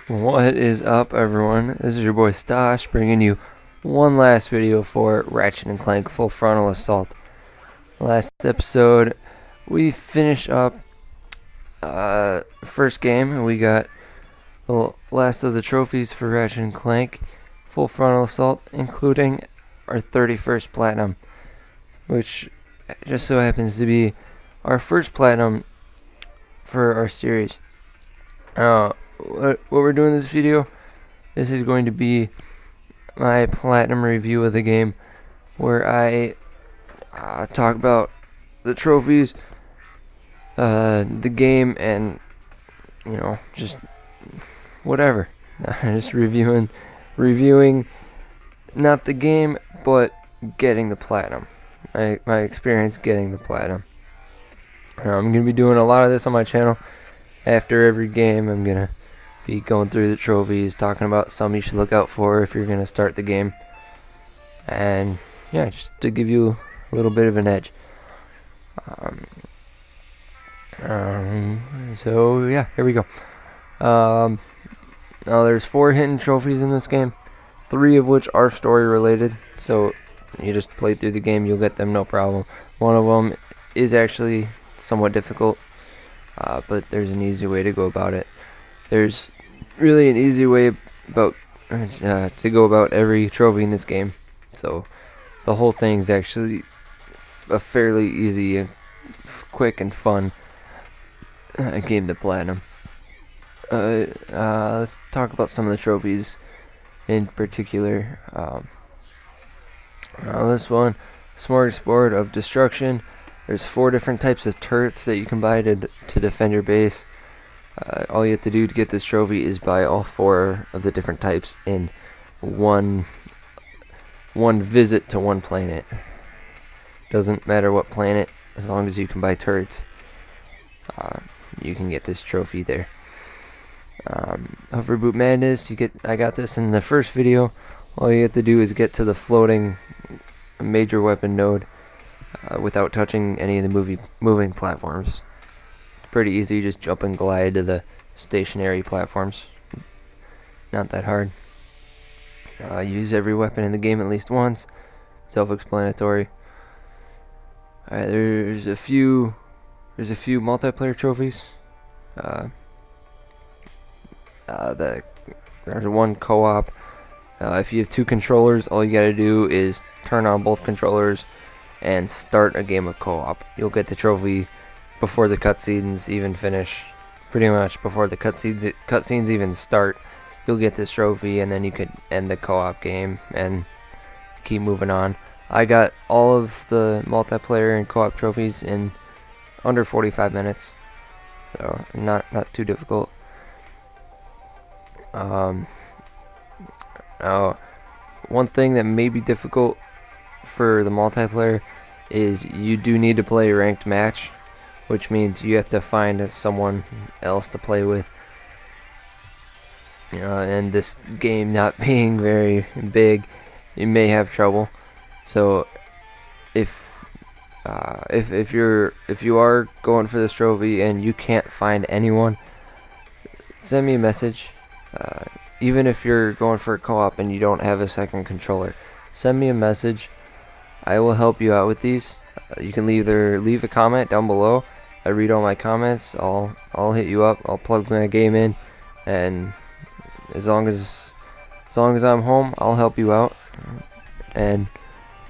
What is up, everyone? This is your boy Stache bringing you one last video for Ratchet and Clank Full Frontal Assault. Last episode, we finished up first game, and we got the last of the trophies for Ratchet and Clank Full Frontal Assault, including our 31st Platinum, which just so happens to be our first Platinum for our series. What we're doing in this video, this is going to be my Platinum review of the game, where I talk about the trophies, the game, and just whatever. Just reviewing not the game, but getting the Platinum. My experience getting the Platinum. I'm gonna be doing a lot of this on my channel. After every game, I'm gonna be going through the trophies, talking about some you should look out for if you're gonna start the game, and yeah, just to give you a little bit of an edge. So yeah, here we go. Now there's 4 hidden trophies in this game, 3 of which are story related, so you just play through the game, you'll get them no problem. One of them is actually somewhat difficult, but there's an easy way to go about it. There's really an easy way about to go about every trophy in this game, so the whole thing's actually a fairly easy, quick, and fun game to Platinum. Let's talk about some of the trophies in particular. This one, Smorgasbord of Destruction. There's 4 different types of turrets that you can buy to defend your base. All you have to do to get this trophy is buy all 4 of the different types in one visit to one planet. Doesn't matter what planet, as long as you can buy turrets, you can get this trophy there. Hoverboot Madness, I got this in the first video. All you have to do is get to the floating major weapon node without touching any of the moving platforms. Pretty easy, you just jump and glide to the stationary platforms. Not that hard. Use every weapon in the game at least once. Self-explanatory. Alright, there's a few multiplayer trophies. There's one co-op. If you have 2 controllers, all you gotta do is turn on both controllers and start a game of co-op. You'll get the trophy before the cutscenes even finish. Pretty much before the cutscenes even start, you'll get this trophy, and then you could end the co-op game and keep moving on. I got all of the multiplayer and co-op trophies in under 45 minutes, so not too difficult. Now, one thing that may be difficult for the multiplayer is you do need to play a ranked match, which means you have to find someone else to play with. And this game not being very big, you may have trouble. So if you are going for this trophy and you can't find anyone, send me a message. Even if you're going for a co-op and you don't have a second controller, send me a message. I will help you out with these. You can either leave a comment down below. I read all my comments. I'll hit you up. I'll plug my game in, and as long as I'm home, I'll help you out. And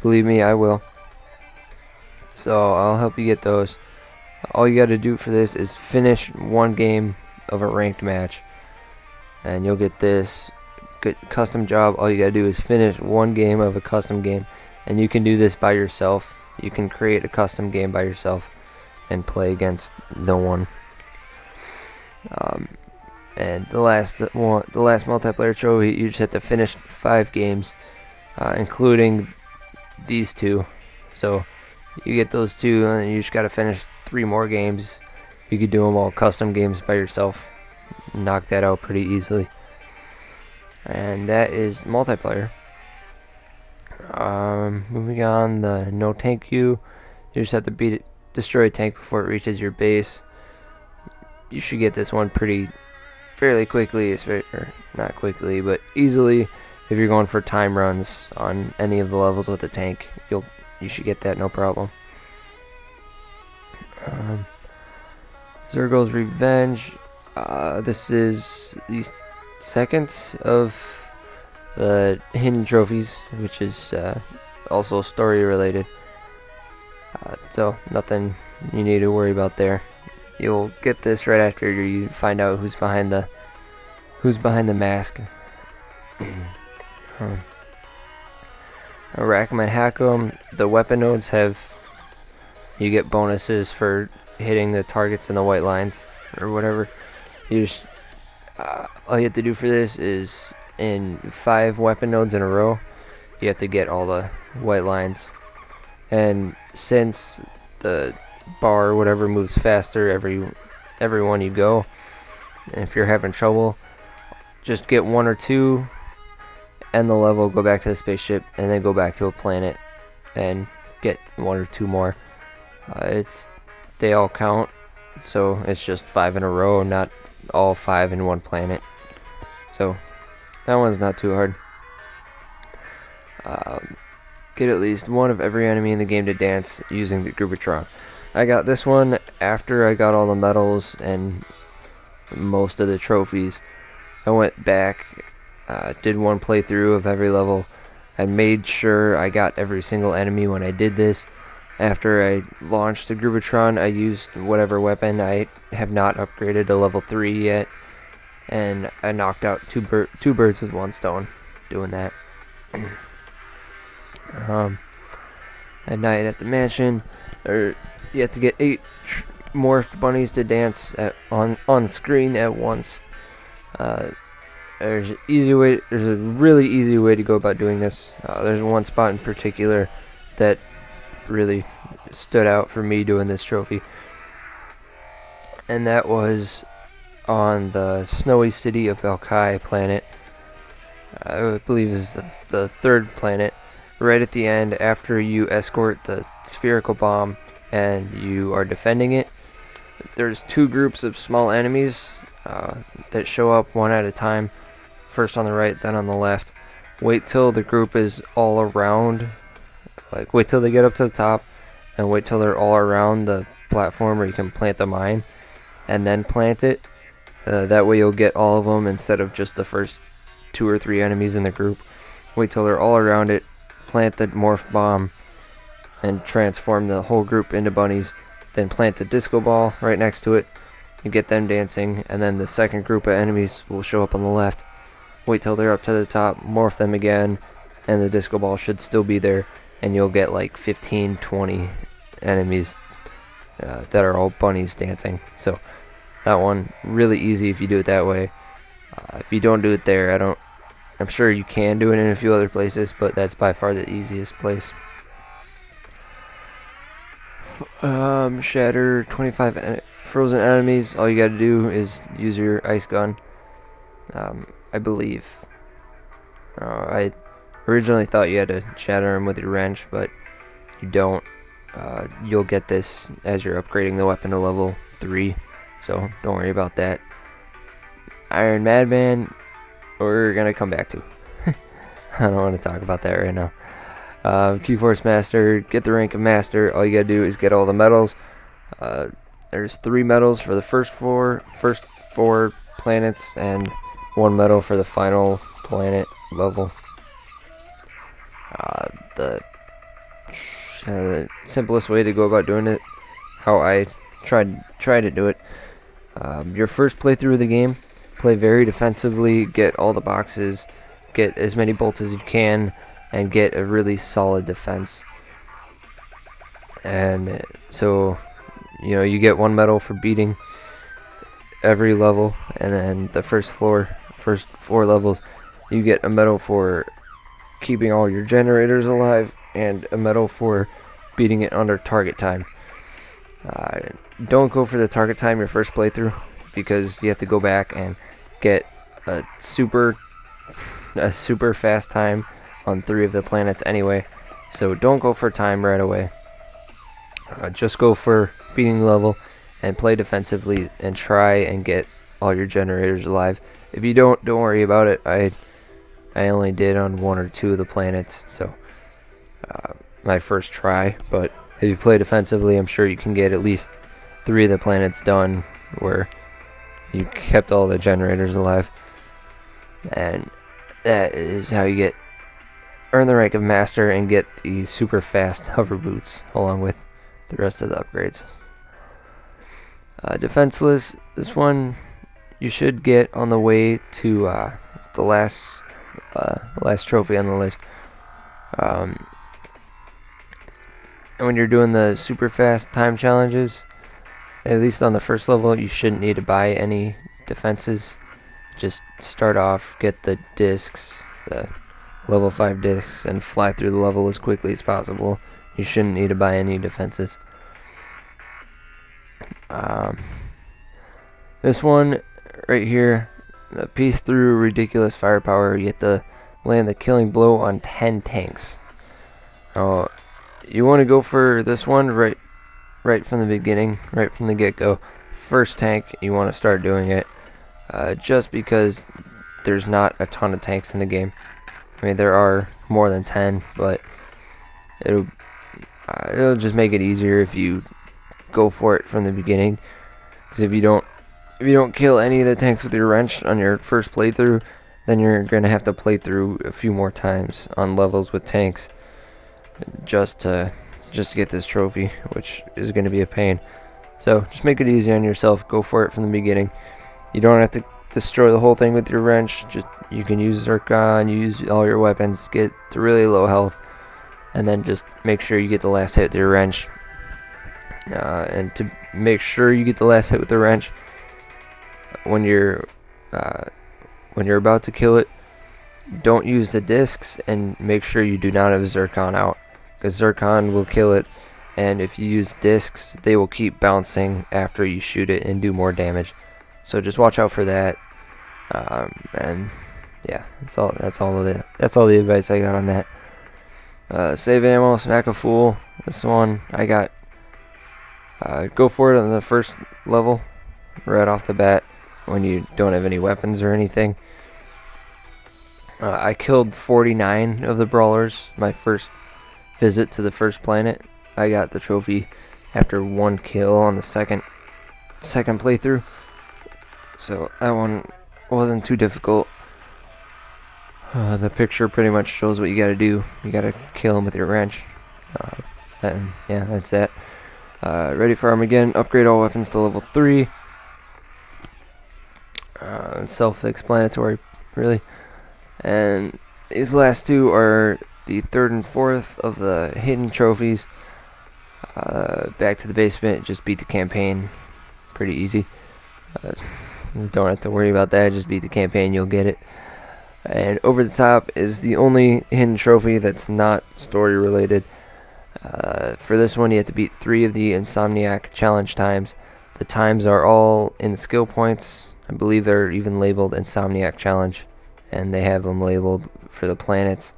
believe me, I will. So I'll help you get those. All you got to do for this is finish one game of a ranked match, and you'll get this good custom job. All you got to do is finish one game of a custom game, and you can do this by yourself. You can create a custom game by yourself and play against no one. And the last multiplayer trophy, you just have to finish 5 games, including these 2. So you get those 2, and then you just got to finish 3 more games. You could do them all custom games by yourself. Knock that out pretty easily. And that is multiplayer. Moving on, the no tank queue. You just have to destroy a tank before it reaches your base. You should get this one pretty fairly quickly, or not quickly, but easily. If you're going for time runs on any of the levels with the tank, you should get that no problem. Zergo's Revenge. This is the second of the hidden trophies, which is also story related. So nothing you need to worry about there. You'll get this right after you find out who's behind the mask. Rack'em and Hack'em. The weapon nodes you get bonuses for hitting the targets in the white lines or whatever. All you have to do for this is in 5 weapon nodes in a row, you have to get all the white lines. And since the bar or whatever moves faster every one you go, and if you're having trouble, just get 1 or 2, end the level, go back to the spaceship, and then go back to a planet and get 1 or 2 more. They all count, so it's just 5 in a row, not all 5 in one planet. So that one's not too hard. Get at least one of every enemy in the game to dance using the Groovatron. I got this one after I got all the medals and most of the trophies. I went back, did one playthrough of every level. I made sure I got every single enemy when I did this. After I launched the Groovatron, I used whatever weapon. I have not upgraded to level 3 yet, and I knocked out two birds with one stone doing that. At night at the mansion, you have to get 8 morphed bunnies to dance on screen at once. There's a really easy way to go about doing this. There's one spot in particular that really stood out for me doing this trophy, and that was on the snowy city of Valkai planet. I believe is the 3rd planet. Right at the end, after you escort the spherical bomb and you are defending it, there's 2 groups of small enemies that show up one at a time. First on the right, then on the left. Wait till the group is all around. Like, wait till they get up to the top, and wait till they're all around the platform where you can plant the mine, and then plant it. That way you'll get all of them instead of just the first 2 or 3 enemies in the group. Wait till they're all around it, plant the morph bomb, and transform the whole group into bunnies. Then plant the disco ball right next to it, and get them dancing, and then the second group of enemies will show up on the left. Wait till they're up to the top, morph them again, and the disco ball should still be there, and you'll get like 15-20 enemies that are all bunnies dancing. So that one, really easy if you do it that way. If you don't do it there, I'm sure you can do it in a few other places, but that's by far the easiest place. Shatter 25 frozen enemies. All you gotta do is use your ice gun. I believe. I originally thought you had to shatter them with your wrench, but you don't. You'll get this as you're upgrading the weapon to level 3, so don't worry about that. Iron Madman, we're gonna come back to. I don't want to talk about that right now. Q-Force Master, get the rank of Master. All you gotta do is get all the medals. There's 3 medals for the first four planets, and 1 medal for the final planet level. The simplest way to go about doing it, how I tried to do it. Your first playthrough of the game, play very defensively, get all the boxes, get as many bolts as you can, and get a really solid defense. And so, you get 1 medal for beating every level, and then the first 4 levels, you get a medal for keeping all your generators alive, and a medal for beating it under target time. Don't go for the target time your first playthrough, because you have to go back and get a super fast time on 3 of the planets anyway. So don't go for time right away. Just go for beating the level and play defensively and try and get all your generators alive. If you don't worry about it. I only did on 1 or 2 of the planets, so my first try. But if you play defensively, I'm sure you can get at least 3 of the planets done where you kept all the generators alive. And that is how you earn the rank of master and get the super fast hover boots along with the rest of the upgrades. Defenseless, this one you should get on the way to the last trophy on the list. And when you're doing the super fast time challenges, at least on the first level, you shouldn't need to buy any defenses. Just start off, get the discs, the level 5 discs, and fly through the level as quickly as possible. You shouldn't need to buy any defenses. This one right here, the piece through ridiculous firepower, you have to land the killing blow on 10 tanks. You want to go for this one right from the beginning, right from the get-go. First tank, you want to start doing it, just because there's not a ton of tanks in the game. I mean, there are more than 10, but it'll just make it easier if you go for it from the beginning. Because if you don't kill any of the tanks with your wrench on your first playthrough, then you're gonna have to play through a few more times on levels with tanks just to get this trophy, which is gonna be a pain. So just make it easy on yourself. Go for it from the beginning. You don't have to destroy the whole thing with your wrench. You can use Zircon, use all your weapons, get to really low health, and then just make sure you get the last hit with your wrench. And to make sure you get the last hit with the wrench, when you're about to kill it, don't use the discs, and make sure you do not have Zircon out, because Zircon will kill it, and if you use discs, they will keep bouncing after you shoot it and do more damage. So just watch out for that. And yeah, that's all the advice I got on that. Save ammo, smack a fool. This one I got. Go for it on the first level, right off the bat, when you don't have any weapons or anything. I killed 49 of the brawlers my first visit to the first planet. I got the trophy after 1 kill on the second playthrough. So that one wasn't too difficult. The picture pretty much shows what you gotta do. You gotta kill him with your wrench. And yeah, that's that. Ready for Armageddon. Upgrade all weapons to level 3. Self-explanatory, really. And these last 2 are the 3rd and 4th of the hidden trophies. Back to the basement. Just beat the campaign. Pretty easy. Don't have to worry about that. Just beat the campaign, you'll get it. And Over the Top is the only hidden trophy that's not story related. For this one, you have to beat 3 of the Insomniac challenge times. The times are all in skill points. I believe they're even labeled Insomniac challenge, and they have them labeled for the planets.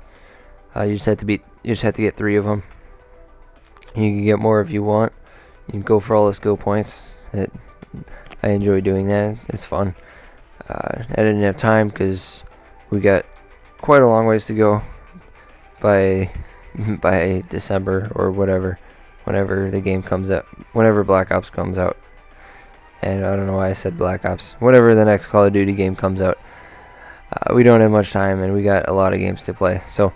You just have to get 3 of them. You can get more if you want. You can go for all the skill points. I enjoy doing that. It's fun. I didn't have time because we got quite a long ways to go by December or whenever the game comes out, whenever Black Ops comes out. And I don't know why I said Black Ops. Whenever the next Call of Duty game comes out, we don't have much time, and we got a lot of games to play. So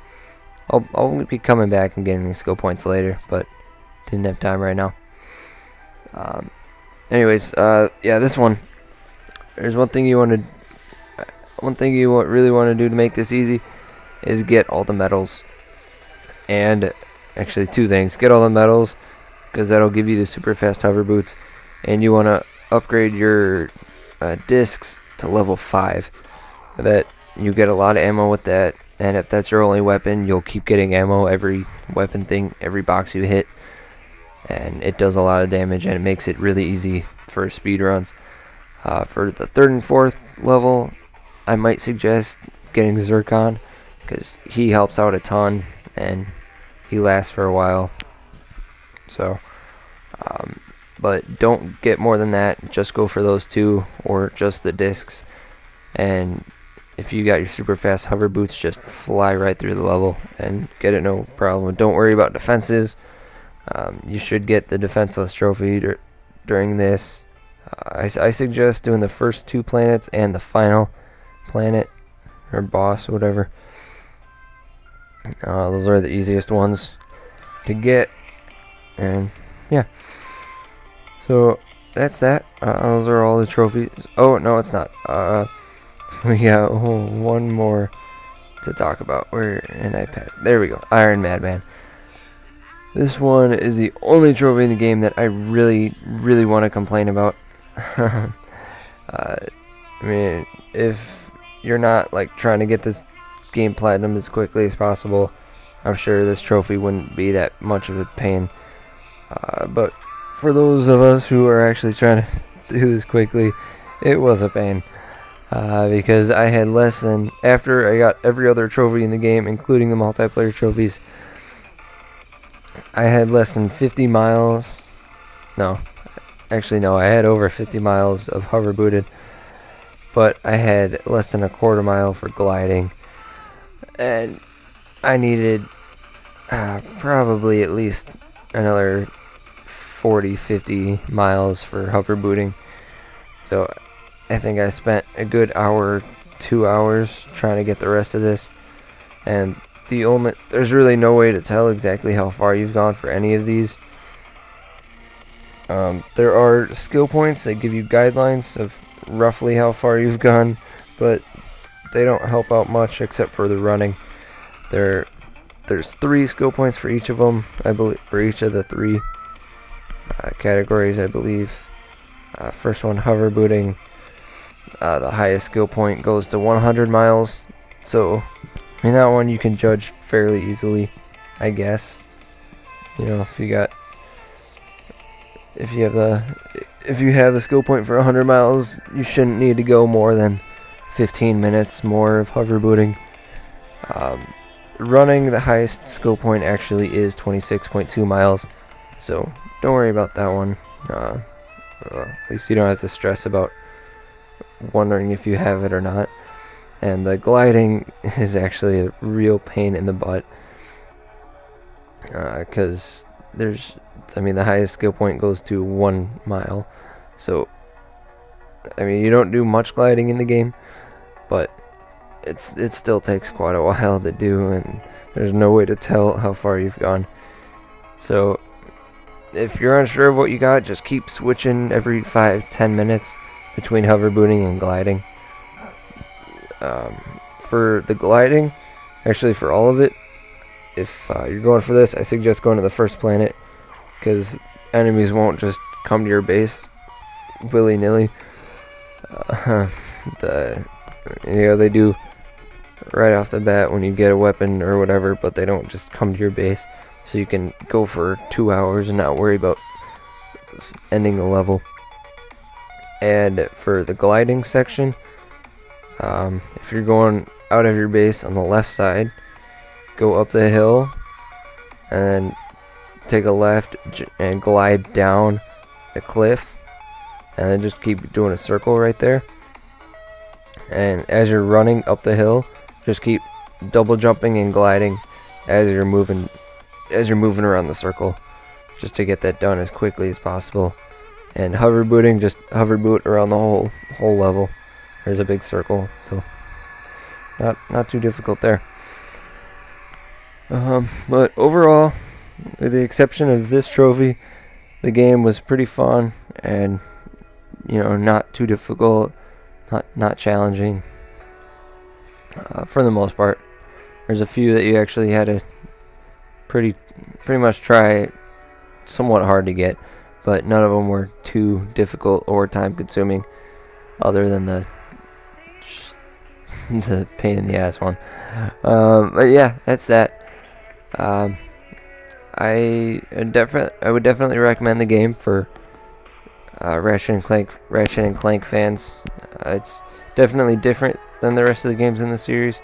I'll be coming back and getting the skill points later, but didn't have time right now. Anyways, yeah, this one. There's one thing you really want to do to make this easy is get all the medals. And actually 2 things. Get all the medals, because that'll give you the super fast hover boots. And you want to upgrade your discs to level 5. That you get a lot of ammo with that. And if that's your only weapon, you'll keep getting ammo every weapon thing, every box you hit. And it does a lot of damage, and it makes it really easy for speed runs. For the 3rd and 4th level, I might suggest getting Zircon, because he helps out a ton and he lasts for a while. So but don't get more than that. Just go for those 2 or just the discs. And if you got your super fast hover boots, just fly right through the level and get it no problem. Don't worry about defenses. You should get the defenseless trophy during this. I suggest doing the first 2 planets and the final planet or boss, whatever. Those are the easiest ones to get. And yeah, so that's that. Those are all the trophies. Oh no, it's not. We got one more to talk about. And I passed. There we go. Iron Madman. This one is the only trophy in the game that I really want to complain about. I mean, if you're not like trying to get this game platinum as quickly as possible, I'm sure this trophy wouldn't be that much of a pain. But for those of us who are actually trying to do this quickly, it was a pain. Because I had less than, after I got every other trophy in the game, including the multiplayer trophies, I had less than 50 miles. No, actually no, I had over 50 miles of hover booted, but I had less than a quarter mile for gliding, and I needed probably at least another 40-50 miles for hover booting. So I think I spent a good hour, 2 hours trying to get the rest of this, and there's really no way to tell exactly how far you've gone for any of these. There are skill points that give you guidelines of roughly how far you've gone, but they don't help out much except for the running. There's 3 skill points for each of them, I believe, for each of the 3 categories, I believe. First one, hover booting. The highest skill point goes to 100 miles, so I mean that one you can judge fairly easily, I guess. You know, if you have the skill point for 100 miles, you shouldn't need to go more than 15 minutes more of hover booting. Running, the highest skill point actually is 26.2 miles, so don't worry about that one. Well, at least you don't have to stress about wondering if you have it or not. And the gliding is actually a real pain in the butt, because the highest skill point goes to 1 mile, so I mean you don't do much gliding in the game, but it still takes quite a while to do, and there's no way to tell how far you've gone. So if you're unsure of what you got, just keep switching every 5-10 minutes between hover booting and gliding. For the gliding, actually for all of it, if you're going for this, I suggest going to the first planet, because enemies won't just come to your base willy-nilly. They do right off the bat when you get a weapon or whatever, but they don't just come to your base, so you can go for 2 hours and not worry about ending the level. And for the gliding section, if you're going out of your base on the left side, go up the hill and take a left and glide down the cliff, and then just keep doing a circle right there. And as you're running up the hill, just keep double jumping and gliding as you're moving around the circle, just to get that done as quickly as possible. And hover booting, just hover boot around the whole level. There's a big circle, so not too difficult there. But overall, with the exception of this trophy, the game was pretty fun and not too difficult, not challenging. For the most part, there's a few that you actually had to pretty much try somewhat hard to get, but none of them were too difficult or time consuming, other than the pain in the ass one. But yeah, that's that. I would definitely recommend the game for Ratchet and Clank fans. It's definitely different than the rest of the games in the series,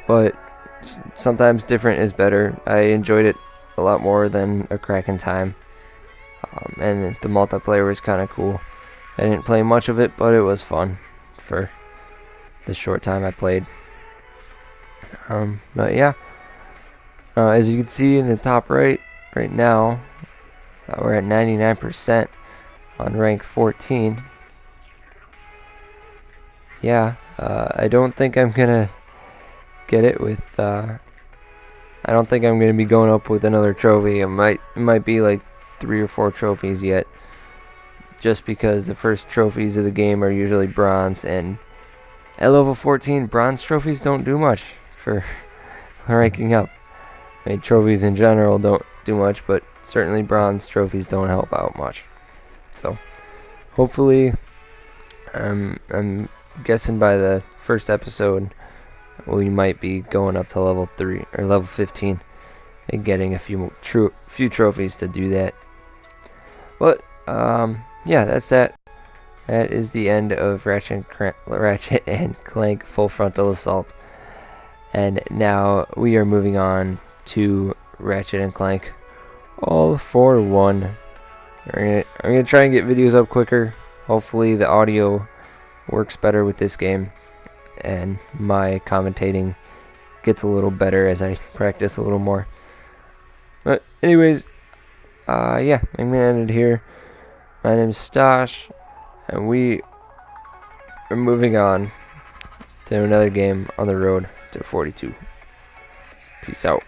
but sometimes different is better. I enjoyed it a lot more than A Crack in Time. and the multiplayer was kind of cool. I didn't play much of it, but it was fun for the short time I played. But yeah, as you can see in the top right now, we're at 99% on rank 14. Yeah, I don't think I'm gonna get it with. I don't think I'm gonna be going up with another trophy. It might be like 3 or 4 trophies yet, just because the first trophies of the game are usually bronze, and at level 14, bronze trophies don't do much for ranking up. I mean, trophies in general don't do much, but certainly bronze trophies don't help out much. So hopefully, I'm guessing by the first episode we might be going up to level 3 or level 15 and getting a few trophies to do that. But yeah, that's that. That is the end of Ratchet and Clank Full Frontal Assault. And now we are moving on to Ratchet and Clank All for One. I'm gonna try and get videos up quicker. Hopefully the audio works better with this game, and my commentating gets a little better as I practice a little more. But anyways, yeah, I'm gonna end it here. My name is Stache, and we are moving on to another game on the road to 42. Peace out.